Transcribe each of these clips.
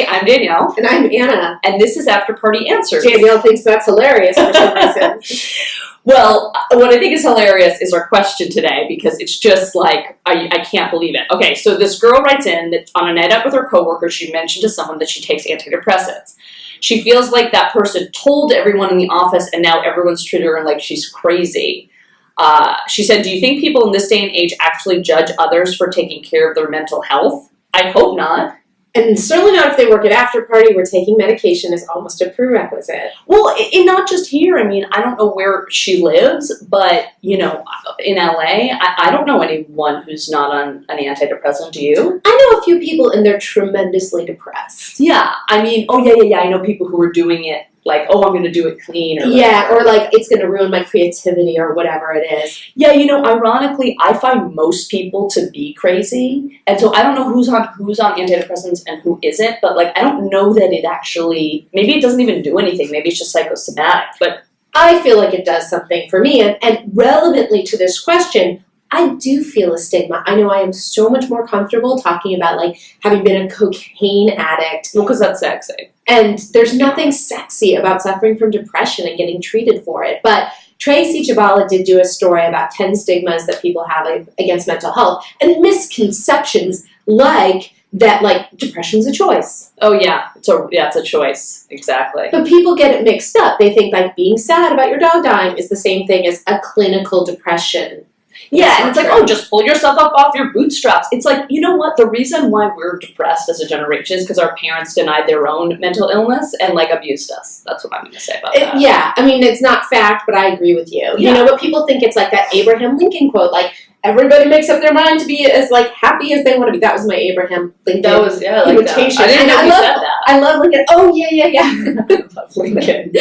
AfterParty. I'm Danielle. And I'm Anna. And this is AfterParty Answers. Danielle thinks that's hilarious for some reason. Well, what I think is hilarious is our question today, because it's just like, I can't believe it. Okay, so this girl writes in that on a night out with her coworker, she mentioned to someone that she takes antidepressants. She feels like that person told everyone in the office, and now everyone's treating her like she's crazy. She said, do you think people in this day and age actually judge others for taking care of their mental health? I hope not. And certainly not if they work at AfterParty, where taking medication is almost a prerequisite. Well, and not just here. I mean, I don't know where she lives, but, you know, in LA, I don't know anyone who's not on an antidepressant. Do you? I know a few people, and they're tremendously depressed. Yeah. I mean, yeah. I know people who are doing it like, oh, I'm going to do it clean. Or yeah, or like, it's going to ruin my creativity or whatever it is. Yeah, you know, ironically, I find most people to be crazy. And so I don't know who's on antidepressants and who isn't, but like, I don't know that it actually, maybe it doesn't even do anything. Maybe it's just psychosomatic, but I feel like it does something for me. And relevantly to this question, I do feel a stigma. I know I am so much more comfortable talking about like having been a cocaine addict. Well, because that's sexy. And there's nothing sexy about suffering from depression and getting treated for it. But Tracy Chabala did do a story about 10 stigmas that people have against mental health and misconceptions like that, like depression's a choice. Oh yeah, it's a choice. Exactly. But people get it mixed up. They think like being sad about your dog dying is the same thing as a clinical depression. Yeah, and it's like, oh, just pull yourself up off your bootstraps. It's like, you know what? The reason why we're depressed as a generation is because our parents denied their own mental illness and, like, abused us. That's what I'm going to say about that. Yeah, I mean, it's not fact, but I agree with you. Yeah. You know, but people think it's like that Abraham Lincoln quote, like, everybody makes up their mind to be as, like, happy as they want to be. That was my Abraham Lincoln imitation. I didn't know you said that. I love Lincoln. Oh, yeah. I love Lincoln.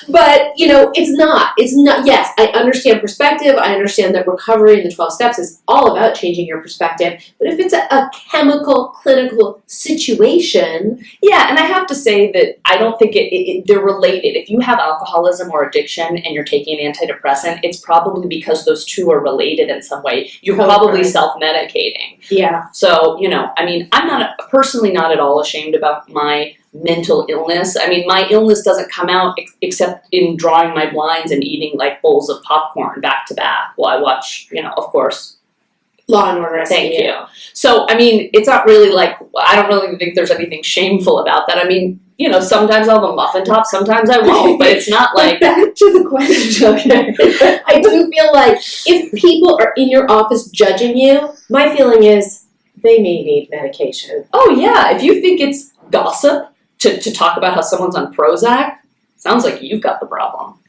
But, you know, it's not. Yes, I understand perspective. I understand that recovery in the 12 steps is all about changing your perspective. But if it's a chemical, clinical situation. Yeah, and I have to say that I don't think they're related. If you have alcoholism or addiction and you're taking an antidepressant, it's probably because those two are related in some way. You're probably self-medicating. Yeah. So, you know, I mean, I'm personally not at all ashamed about my mental illness. I mean, my illness doesn't come out except in drawing my blinds and eating like bowls of popcorn back to back while I watch, you know, of course, Law and Order. Thank you. So, I mean, it's not really like, I don't really think there's anything shameful about that. I mean, you know, sometimes I'll have a muffin top, sometimes I won't, but it's not like... Back to the question, okay? I do feel like if people are in your office judging you, my feeling is they may need medication. Oh, yeah. If you think it's gossip to talk about how someone's on Prozac, sounds like you've got the problem.